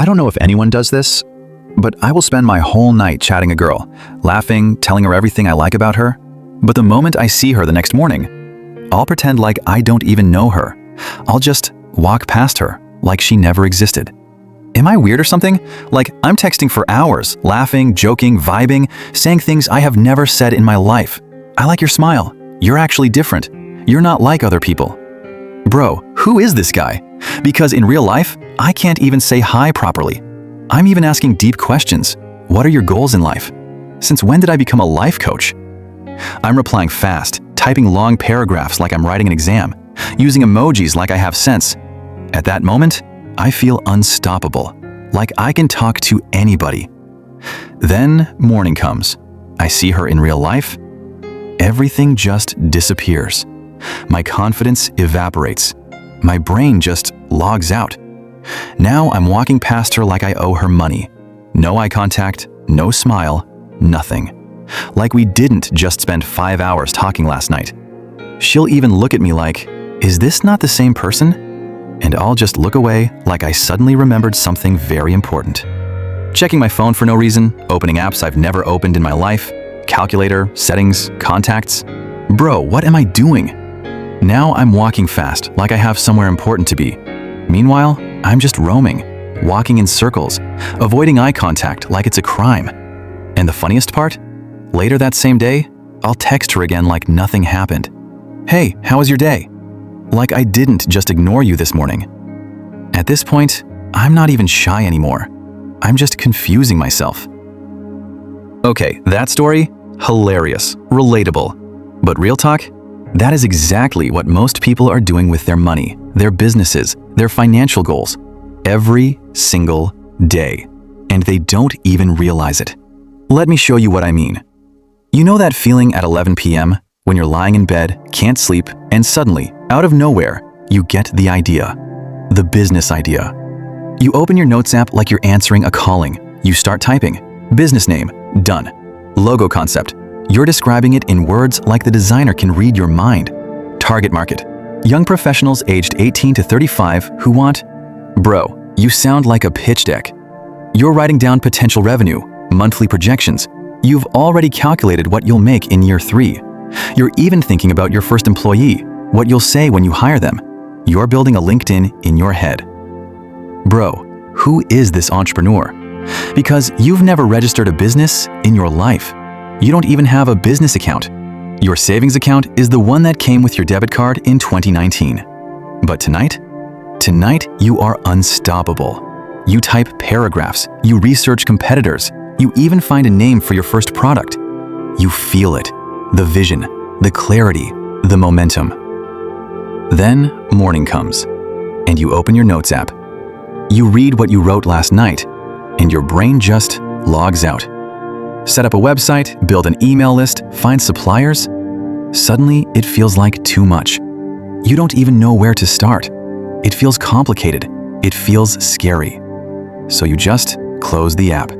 I don't know if anyone does this, but I will spend my whole night chatting a girl, laughing, telling her everything I like about her. But the moment I see her the next morning, I'll pretend like I don't even know her. I'll just walk past her like she never existed. Am I weird or something? Like I'm texting for hours, laughing, joking, vibing, saying things I have never said in my life. I like your smile. You're actually different. You're not like other people. Bro, who is this guy? Because in real life, I can't even say hi properly. I'm even asking deep questions. What are your goals in life? Since when did I become a life coach? I'm replying fast, typing long paragraphs like I'm writing an exam, using emojis like I have sense. At that moment, I feel unstoppable, like I can talk to anybody. Then morning comes. I see her in real life. Everything just disappears. My confidence evaporates. My brain just logs out. Now I'm walking past her like I owe her money. No eye contact, no smile, nothing. Like we didn't just spend 5 hours talking last night. She'll even look at me like, is this not the same person? And I'll just look away like I suddenly remembered something very important. Checking my phone for no reason, opening apps I've never opened in my life, calculator, settings, contacts. Bro, what am I doing? Now I'm walking fast like I have somewhere important to be. Meanwhile, I'm just roaming, walking in circles, avoiding eye contact like it's a crime. And the funniest part? Later that same day, I'll text her again like nothing happened. Hey, how was your day? Like I didn't just ignore you this morning. At this point, I'm not even shy anymore. I'm just confusing myself. Okay, that story, hilarious, relatable. But real talk, that is exactly what most people are doing with their money, their businesses, their financial goals, every single day. And they don't even realize it. Let me show you what I mean. You know that feeling at 11 p.m. when you're lying in bed, can't sleep, and suddenly, out of nowhere, you get the idea, the business idea. You open your notes app like you're answering a calling. You start typing. Business name, done. Logo concept. You're describing it in words like the designer can read your mind. Target market. Young professionals aged 18 to 35 who want... Bro, you sound like a pitch deck. You're writing down potential revenue, monthly projections. You've already calculated what you'll make in year 3. You're even thinking about your first employee, what you'll say when you hire them. You're building a LinkedIn in your head. Bro, who is this entrepreneur? Because you've never registered a business in your life. You don't even have a business account. Your savings account is the one that came with your debit card in 2019. But tonight you are unstoppable. You type paragraphs, you research competitors, you even find a name for your first product. You feel it, the vision, the clarity, the momentum. Then morning comes, and you open your notes app. You read what you wrote last night, and your brain just logs out. Set up a website, build an email list, find suppliers. Suddenly, it feels like too much. You don't even know where to start. It feels complicated. It feels scary. So you just close the app.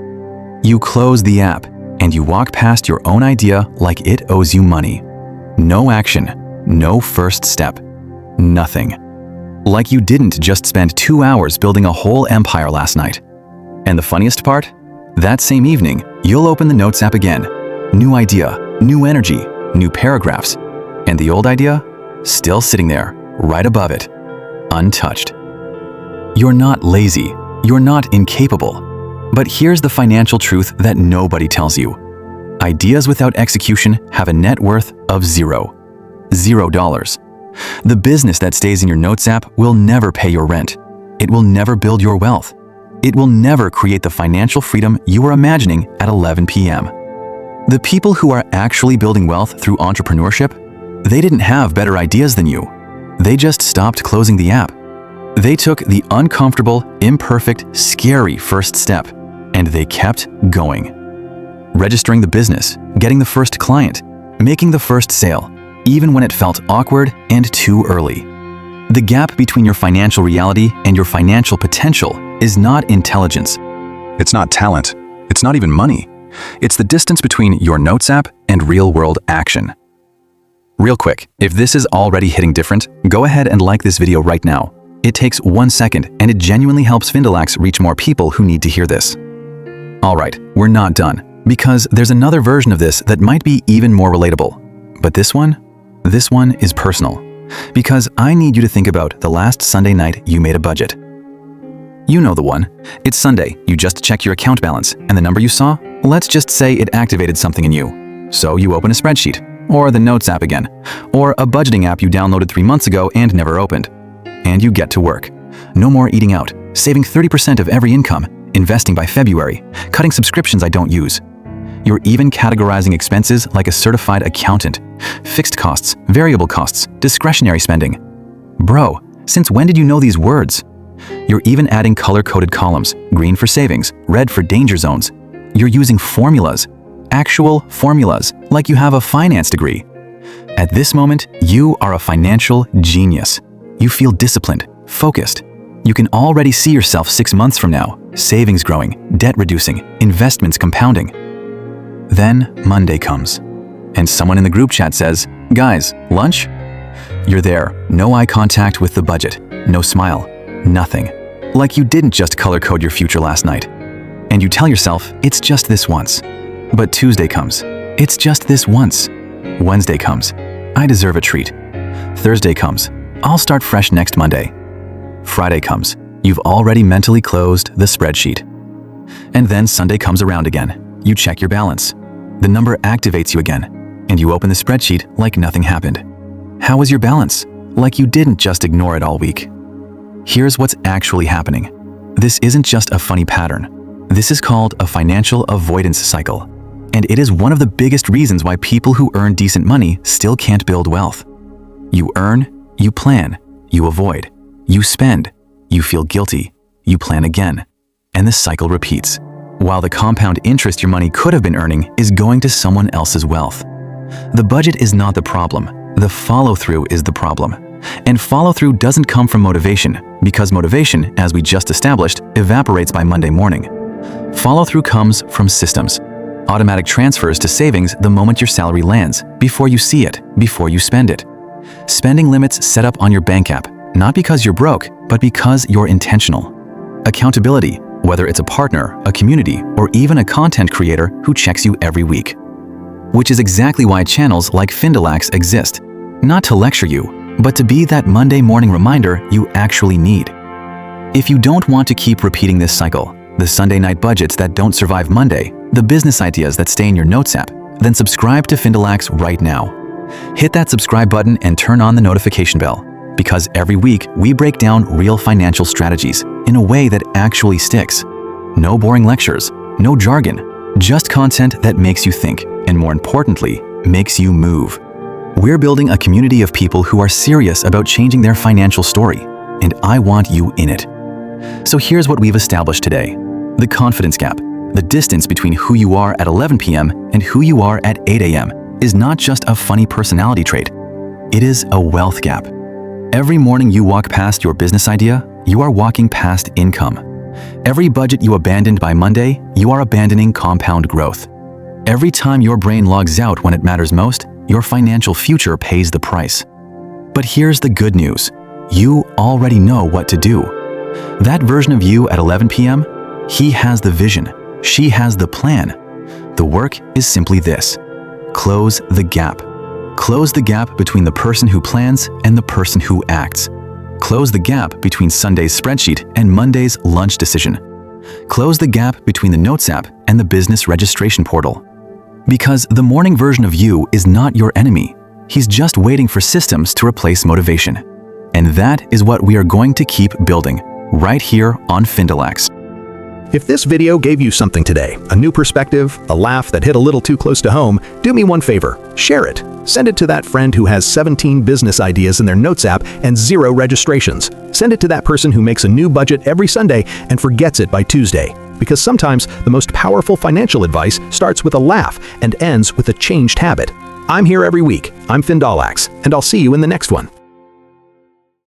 You close the app, and you walk past your own idea like it owes you money. No action, no first step, nothing. Like you didn't just spend 2 hours building a whole empire last night. And the funniest part? That same evening, you'll open the notes app again. New idea, new energy, new paragraphs. And the old idea? Still sitting there, right above it, untouched. You're not lazy. You're not incapable. But here's the financial truth that nobody tells you. Ideas without execution have a net worth of $0. The business that stays in your notes app will never pay your rent. It will never build your wealth. It will never create the financial freedom you were imagining at 11 p.m. The people who are actually building wealth through entrepreneurship, they didn't have better ideas than you. They just stopped closing the app. They took the uncomfortable, imperfect, scary first step, and they kept going. Registering the business, getting the first client, making the first sale, even when it felt awkward and too early. The gap between your financial reality and your financial potential is not intelligence. It's not talent. It's not even money. It's the distance between your notes app and real-world action. Real quick, if this is already hitting different, go ahead and like this video right now. It takes 1 second, and it genuinely helps Findolax reach more people who need to hear this. Alright, we're not done, because there's another version of this that might be even more relatable. But this one is personal. Because I need you to think about the last Sunday night you made a budget. You know the one. It's Sunday, you just check your account balance, and the number you saw? Let's just say it activated something in you. So you open a spreadsheet, or the Notes app again, or a budgeting app you downloaded 3 months ago and never opened. And you get to work. No more eating out, saving 30% of every income, investing by February, cutting subscriptions I don't use. You're even categorizing expenses like a certified accountant. Fixed costs, variable costs, discretionary spending. Bro, since when did you know these words? You're even adding color-coded columns, green for savings, red for danger zones. You're using formulas, actual formulas, like you have a finance degree. At this moment, you are a financial genius. You feel disciplined, focused. You can already see yourself 6 months from now, savings growing, debt reducing, investments compounding. Then Monday comes, and someone in the group chat says, "Guys, lunch?" You're there, no eye contact with the budget, no smile, nothing. Like you didn't just color code your future last night. And you tell yourself, it's just this once. But Tuesday comes, it's just this once. Wednesday comes, I deserve a treat. Thursday comes, I'll start fresh next Monday. Friday comes, you've already mentally closed the spreadsheet. And then Sunday comes around again. You check your balance. The number activates you again, and you open the spreadsheet like nothing happened. How was your balance? Like you didn't just ignore it all week. Here's what's actually happening. This isn't just a funny pattern. This is called a financial avoidance cycle. And it is one of the biggest reasons why people who earn decent money still can't build wealth. You earn, you plan, you avoid, you spend, you feel guilty, you plan again, and the cycle repeats. While the compound interest your money could have been earning is going to someone else's wealth. The budget is not the problem, the follow-through is the problem. And follow-through doesn't come from motivation, because motivation, as we just established, evaporates by Monday morning. Follow-through comes from systems. Automatic transfers to savings the moment your salary lands, before you see it, before you spend it. Spending limits set up on your bank app, not because you're broke, but because you're intentional. Accountability, whether it's a partner, a community, or even a content creator who checks you every week. Which is exactly why channels like Findolax exist. Not to lecture you, but to be that Monday morning reminder you actually need. If you don't want to keep repeating this cycle, the Sunday night budgets that don't survive Monday, the business ideas that stay in your Notes app, then subscribe to Findolax right now. Hit that subscribe button and turn on the notification bell, because every week we break down real financial strategies in a way that actually sticks. No boring lectures, no jargon, just content that makes you think, and more importantly, makes you move. We're building a community of people who are serious about changing their financial story, and I want you in it. So here's what we've established today. The confidence gap, the distance between who you are at 11 p.m. and who you are at 8 a.m. is not just a funny personality trait. It is a wealth gap. Every morning you walk past your business idea, you are walking past income. Every budget you abandoned by Monday, you are abandoning compound growth. Every time your brain logs out when it matters most, your financial future pays the price. But here's the good news. You already know what to do. That version of you at 11 p.m., he has the vision. She has the plan. The work is simply this. Close the gap. Close the gap between the person who plans and the person who acts. Close the gap between Sunday's spreadsheet and Monday's lunch decision. Close the gap between the Notes app and the business registration portal. Because the morning version of you is not your enemy. He's just waiting for systems to replace motivation. And that is what we are going to keep building, right here on Findolax. If this video gave you something today, a new perspective, a laugh that hit a little too close to home, do me one favor, share it. Send it to that friend who has 17 business ideas in their Notes app and 0 registrations. Send it to that person who makes a new budget every Sunday and forgets it by Tuesday. Because sometimes the most powerful financial advice starts with a laugh and ends with a changed habit. I'm here every week. I'm Findolax, and I'll see you in the next one.